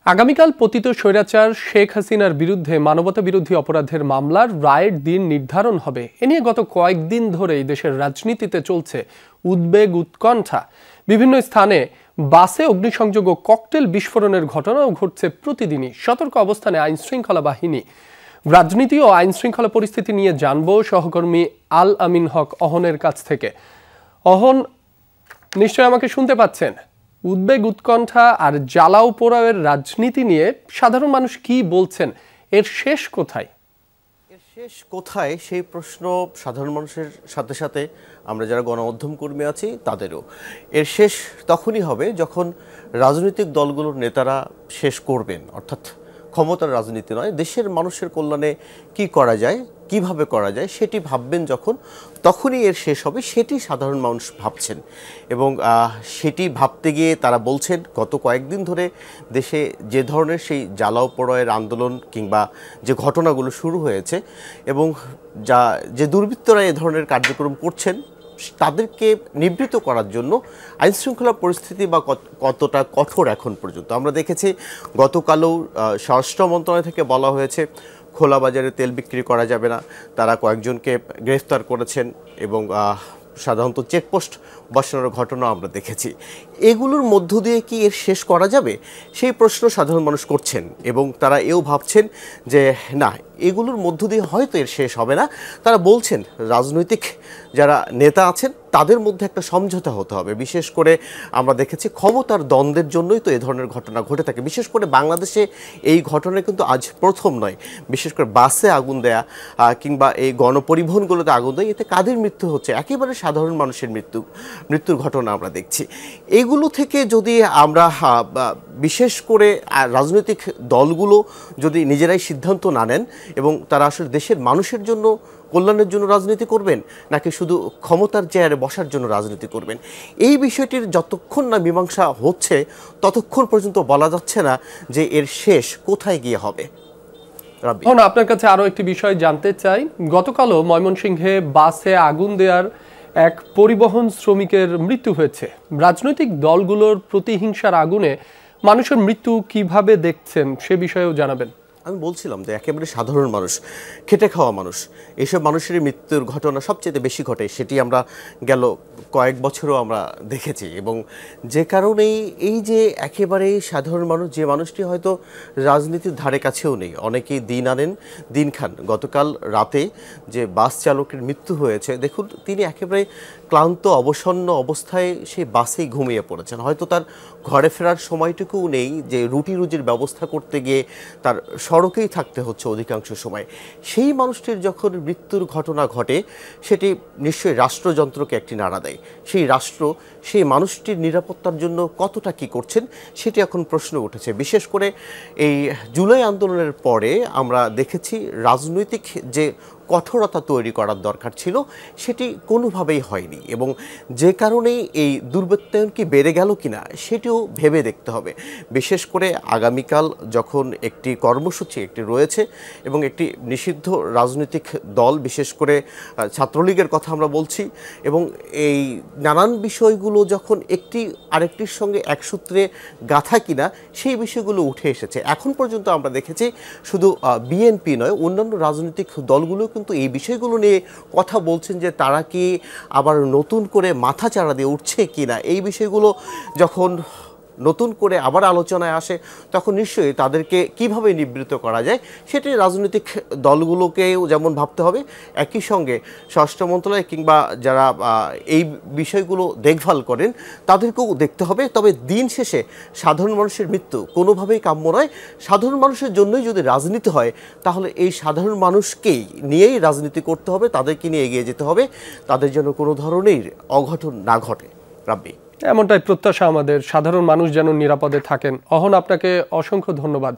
আগামীকাল পতিত স্বৈরাচার শেখ হাসিনার বিরুদ্ধে মানবতাবিরোধী অপরাধের মামলার রায়ের দিন নির্ধারণ হবে। এ নিয়ে গত কয়েকদিন ধরেই দেশের রাজনীতিতে চলছে উদ্বেগ উৎকণ্ঠা। বিভিন্ন স্থানে বাসে অগ্নিসংযোগ ও ককটেল বিস্ফোরণের ঘটনাও ঘটছে প্রতিদিনই। সতর্ক অবস্থানে আইনশৃঙ্খলা বাহিনী। রাজনীতি ও আইনশৃঙ্খলা পরিস্থিতি নিয়ে জানব সহকর্মী আল আমিন হক অহনের কাছ থেকে। অহন, নিশ্চয় আমাকে শুনতে পাচ্ছেন। উদ্বেগ উৎকণ্ঠা আর জ্বালাও পোড়াওয়ের রাজনীতি নিয়ে সাধারণ মানুষ কি বলছেন, এর শেষ কোথায়? এর শেষ কোথায় সেই প্রশ্ন সাধারণ মানুষের সাথে সাথে আমরা যারা গণমাধ্যম কর্মী আছি তাদেরও। এর শেষ তখনই হবে যখন রাজনৈতিক দলগুলোর নেতারা শেষ করবেন, অর্থাৎ ক্ষমতার রাজনীতি নয়, দেশের মানুষের কল্যাণে কি করা যায়, কিভাবে করা যায় সেটি ভাববেন যখন, তখনই এর শেষ হবে। সেটি সাধারণ মানুষ ভাবছেন এবং সেটি ভাবতে গিয়ে তারা বলছেন গত কয়েকদিন ধরে দেশে যে ধরনের সেই জ্বালাও পোড়াওয়ের আন্দোলন কিংবা যে ঘটনাগুলো শুরু হয়েছে এবং যে দুর্বৃত্তরা এ ধরনের কার্যক্রম করছেন তাদেরকে নিবৃত্ত করার জন্য আইনশৃঙ্খলা পরিস্থিতি বা কতটা কঠোর এখন পর্যন্ত আমরা দেখেছি। গতকালও স্বরাষ্ট্র মন্ত্রণালয় থেকে বলা হয়েছে খোলা বাজারে তেল বিক্রি করা যাবে না। তারা কয়েকজনকে গ্রেফতার করেছেন এবং সাধারণত চেকপোস্ট বসানোর ঘটনা আমরা দেখেছি। এগুলোর মধ্য দিয়ে কি এর শেষ করা যাবে সেই প্রশ্ন সাধারণ মানুষ করছেন এবং তারা এও ভাবছেন যে না, এগুলোর মধ্য দিয়ে হয়তো এর শেষ হবে না। তারা বলছেন রাজনৈতিক যারা নেতা আছেন তাদের মধ্যে একটা সমঝোতা হতে হবে। বিশেষ করে আমরা দেখেছি ক্ষমতার দ্বন্দ্বের জন্যই তো এ ধরনের ঘটনা ঘটে থাকে। বিশেষ করে বাংলাদেশে এই ঘটনা কিন্তু আজ প্রথম নয়। বিশেষ করে বাসে আগুন দেয়া কিংবা এই গণপরিবহনগুলোতে আগুন দেয়, এতে কাদের মৃত্যু হচ্ছে? একেবারে সাধারণ মানুষের মৃত্যুর ঘটনা আমরা দেখছি। এইগুলো থেকে যদি আমরা বিশেষ করে রাজনৈতিক দলগুলো যদি নিজেরাই সিদ্ধান্ত না নেন এবং তারা আসলে দেশের মানুষের জন্য কল্যাণের জন্য রাজনীতি করবেন নাকি শুধু ক্ষমতার চেয়ারে বসার জন্য রাজনীতি করবেন, এই বিষয়টির যতক্ষণ না মীমাংসা হচ্ছে ততক্ষণ পর্যন্ত বলা যাচ্ছে না যে এর শেষ কোথায় গিয়ে হবে। আপনার কাছে আরো একটি বিষয় জানতে চাই। গতকালও ময়মনসিংহে বাসে আগুন দেওয়ার এক পরিবহন শ্রমিকের মৃত্যু হয়েছে। রাজনৈতিক দলগুলোর প্রতিহিংসার আগুনে মানুষের মৃত্যু কিভাবে দেখছেন সে বিষয়েও জানাবেন। আমি বলছিলাম যে একেবারে সাধারণ মানুষ, খেটে খাওয়া মানুষ, এইসব মানুষের মৃত্যুর ঘটনা সবচেয়ে বেশি ঘটে। সেটি আমরা গেল কয়েক বছরও আমরা দেখেছি এবং যে কারণেই এই যে একেবারেই সাধারণ মানুষ, যে মানুষটি হয়তো রাজনীতির ধারে কাছেও নেই, অনেকেই দিন আনেন দিন খান। গতকাল রাতে যে বাস চালকের মৃত্যু হয়েছে, দেখুন তিনি একেবারে ক্লান্ত অবসন্ন অবস্থায় সেই বাসেই ঘুমিয়ে পড়েছেন। হয়তো তার ঘরে ফেরার সময়টুকুও নেই যে রুটি রুজির ব্যবস্থা করতে গিয়ে তার সড়কেই থাকতে হচ্ছে অধিকাংশ সময়। সেই মানুষটির যখন মৃত্যুর ঘটনা ঘটে সেটি নিশ্চয়ই রাষ্ট্রযন্ত্রকে একটি নাড়া দেয়। সেই রাষ্ট্র সেই মানুষটির নিরাপত্তার জন্য কতটা কি করছেন সেটি এখন প্রশ্ন উঠেছে। বিশেষ করে এই জুলাই আন্দোলনের পরে আমরা দেখেছি রাজনৈতিক যে কঠোরতা তৈরি করার দরকার ছিল সেটি কোনোভাবেই হয়নি এবং যে কারণেই এই দুর্বৃত্তায়ন কি বেড়ে গেল কিনা সেটিও ভেবে দেখতে হবে। বিশেষ করে আগামীকাল যখন একটি কর্মসূচি একটি রয়েছে এবং একটি নিষিদ্ধ রাজনৈতিক দল, বিশেষ করে ছাত্রলীগের কথা আমরা বলছি, এবং এই নানান বিষয়গুলো যখন একটি আরেকটির সঙ্গে এক সূত্রে গাঁথা কিনা সেই বিষয়গুলো উঠে এসেছে। এখন পর্যন্ত আমরা দেখেছি শুধু বিএনপি নয়, অন্যান্য রাজনৈতিক দলগুলো কিন্তু এই বিষয়গুলো নিয়ে কথা বলছেন যে তারা কি আবার নতুন করে মাথা চাড়া দিয়ে উঠছে কিনা। এই বিষয়গুলো যখন নতুন করে আবার আলোচনায় আসে তখন নিশ্চয়ই তাদেরকে কিভাবে নিবৃত্ত করা যায় সেটি রাজনৈতিক দলগুলোকেও যেমন ভাবতে হবে, একই সঙ্গে স্বরাষ্ট্র মন্ত্রণালয় কিংবা যারা এই বিষয়গুলো দেখভাল করেন তাদেরকেও দেখতে হবে। তবে দিন শেষে সাধারণ মানুষের মৃত্যু কোনোভাবেই কাম্য নয়। সাধারণ মানুষের জন্যই যদি রাজনীতি হয় তাহলে এই সাধারণ মানুষকেই নিয়েই রাজনীতি করতে হবে, তাদেরকে নিয়ে এগিয়ে যেতে হবে, তাদের যেন কোনো ধরনের অঘটন না ঘটে। রাব্বি, এমনটাই প্রত্যাশা আমাদের, সাধারণ মানুষ যেন নিরাপদে থাকেন। অহন, আপনাকে অসংখ্য ধন্যবাদ।